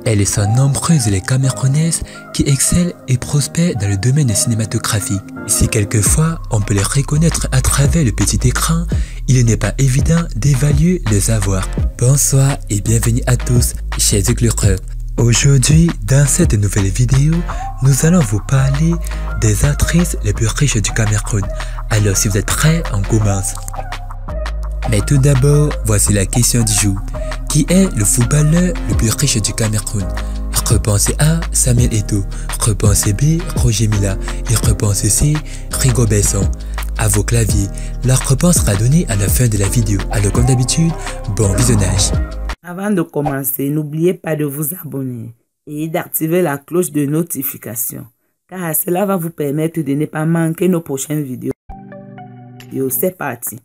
Elles sont nombreuses les Camerounaises qui excellent et prospèrent dans le domaine cinématographique. Si quelquefois on peut les reconnaître à travers le petit écran, il n'est pas évident d'évaluer les avoirs. Bonsoir et bienvenue à tous, chers éclaireurs. Aujourd'hui, dans cette nouvelle vidéo, nous allons vous parler des actrices les plus riches du Cameroun. Alors si vous êtes prêts, on commence. Mais tout d'abord, voici la question du jour. Qui est le footballeur le plus riche du Cameroun? Réponse A, Samuel Eto'o. Réponse B, Roger Mila. Et réponse C, Rigo Besson. À vos claviers, la réponse sera donnée à la fin de la vidéo. Alors comme d'habitude, bon visionnage. Avant de commencer, n'oubliez pas de vous abonner et d'activer la cloche de notification, car cela va vous permettre de ne pas manquer nos prochaines vidéos. C'est parti.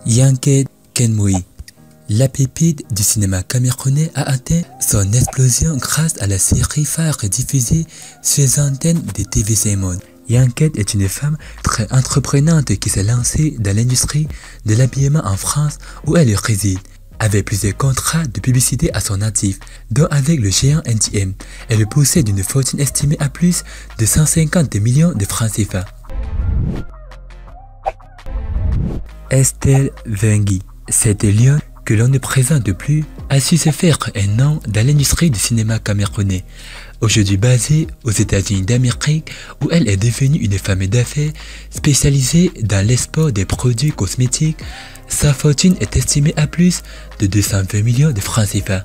Yanket Kenmoui. La pépite du cinéma camerounais a atteint son explosion grâce à la série phare diffusée sur les antennes de TVC Monde. Yanket est une femme très entreprenante qui s'est lancée dans l'industrie de l'habillement en France où elle réside. Avec plusieurs contrats de publicité à son actif, dont avec le géant NTM, elle possède une fortune estimée à plus de 150 millions de francs CFA. Estelle Wengui. Cette lionne que l'on ne présente plus a su se faire un nom dans l'industrie du cinéma camerounais. Aujourd'hui basée aux États-Unis d'Amérique, où elle est devenue une femme d'affaires spécialisée dans l'export des produits cosmétiques, sa fortune est estimée à plus de 220 millions de francs CFA.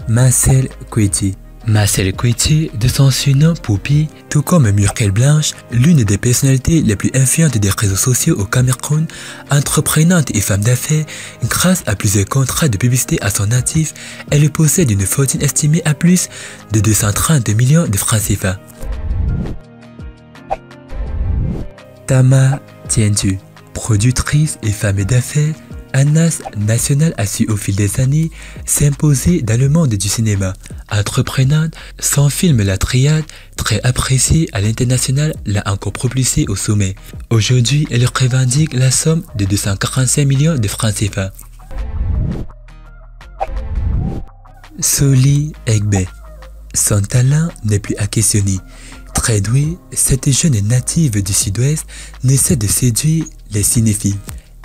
Marcel Koueti. Marcel Koueti, de son surnom Poupie, tout comme Muriel Blanche, l'une des personnalités les plus influentes des réseaux sociaux au Cameroun, entreprenante et femme d'affaires, grâce à plusieurs contrats de publicité à son actif, elle possède une fortune estimée à plus de 230 millions de francs CFA. Tama Tientu, productrice et femme d'affaires, Anas National a su au fil des années s'imposer dans le monde du cinéma. Entreprenante, son film La Triade, très apprécié à l'international, l'a encore propulsée au sommet. Aujourd'hui, elle revendique la somme de 245 millions de francs CFA. Soli Egbe. Son talent n'est plus à questionner. Très douée, cette jeune native du sud-ouest n'essaie de séduire les cinéphiles.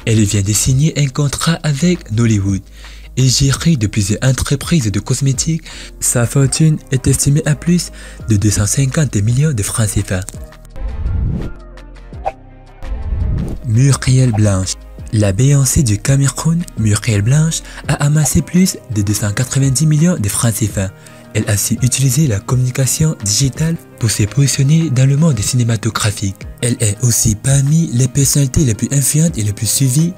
Elle vient de signer un contrat avec Nollywood et gérée de plusieurs entreprises de cosmétiques. Sa fortune est estimée à plus de 250 millions de francs CFA. Muriel Blanche. La Beyoncé du Cameroun, Muriel Blanche, a amassé plus de 290 millions de francs CFA. Elle a su utiliser la communication digitale pour se positionner dans le monde cinématographique. Elle est aussi parmi les personnalités les plus influentes et les plus suivies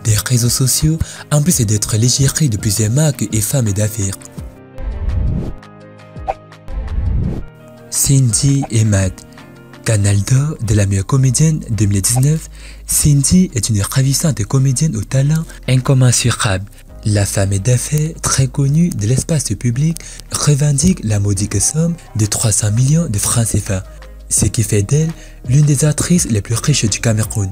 des réseaux sociaux, en plus d'être l'égérie de plusieurs marques et femmes d'affaires. Cindy Emad. Canal d'or de la meilleure comédienne 2019, Cindy est une ravissante comédienne au talent incommensurable. La femme d'affaires très connue de l'espace public revendique la modique somme de 300 millions de francs CFA, ce qui fait d'elle l'une des actrices les plus riches du Cameroun.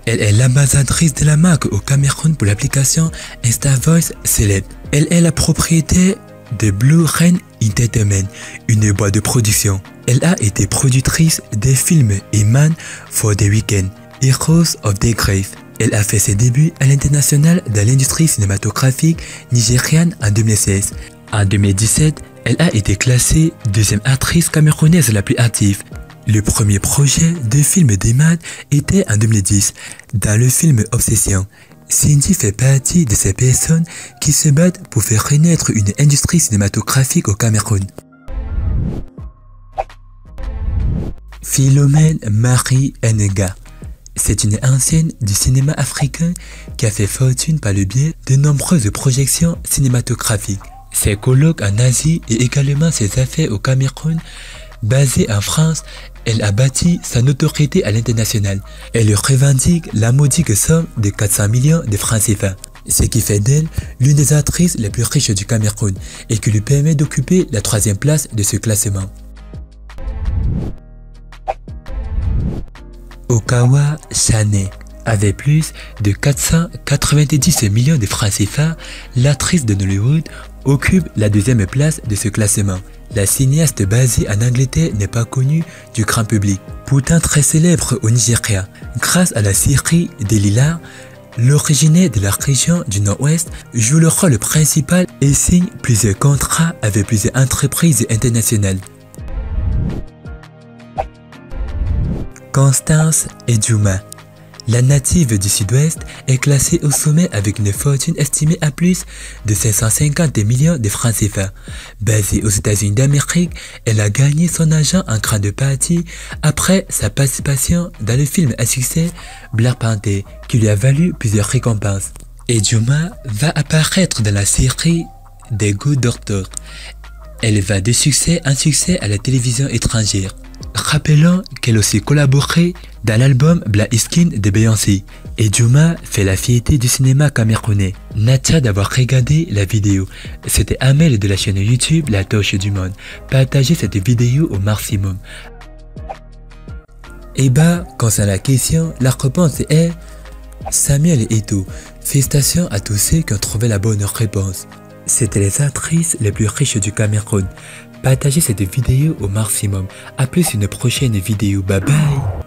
Elle est l'ambassadrice de la marque au Cameroun pour l'application InstaVoice Celeb. Elle est la propriétaire de Blue Rain Entertainment, une boîte de production. Elle a été productrice des films Man for the Weekend, Heroes of the Grave. Elle a fait ses débuts à l'international dans l'industrie cinématographique nigériane en 2016. En 2017, elle a été classée deuxième actrice camerounaise la plus active. Le premier projet de film d'Emad était en 2010, dans le film Obsession. Cindy fait partie de ces personnes qui se battent pour faire renaître une industrie cinématographique au Cameroun. Philomène Marie Enega. C'est une ancienne du cinéma africain qui a fait fortune par le biais de nombreuses projections cinématographiques. Ses colloques en Asie et également ses affaires au Cameroun, basée en France, elle a bâti sa notoriété à l'international. Elle revendique la modique somme de 400 millions de francs CFA, ce qui fait d'elle l'une des actrices les plus riches du Cameroun et qui lui permet d'occuper la 3e place de ce classement. Okawa Sane. Avec plus de 490 millions de francs CFA, l'actrice de Nollywood occupe la deuxième place de ce classement. La cinéaste basée en Angleterre n'est pas connue du grand public, pourtant très célèbre au Nigeria. Grâce à la série Delilah, l'originaire de la région du Nord-Ouest joue le rôle principal et signe plusieurs contrats avec plusieurs entreprises internationales. Constance Ejuma. La native du Sud-Ouest est classée au sommet avec une fortune estimée à plus de 550 millions de francs CFA. Basée aux États-Unis d'Amérique, elle a gagné son argent en grande partie après sa participation dans le film à succès Black Panther, qui lui a valu plusieurs récompenses. Ejuma va apparaître dans la série The Good Doctor. Elle va de succès en succès à la télévision étrangère. Rappelons qu'elle a aussi collaboré dans l'album Black Skin de Beyoncé. Ejuma fait la fierté du cinéma camerounais. Natia d'avoir regardé la vidéo. C'était Amel de la chaîne YouTube La Torche du Monde. Partagez cette vidéo au maximum. Et concernant la question, la réponse est Samuel Eto'o. Félicitations à tous ceux qui ont trouvé la bonne réponse. C'était les actrices les plus riches du Cameroun. Partagez cette vidéo au maximum. A plus une prochaine vidéo. Bye bye.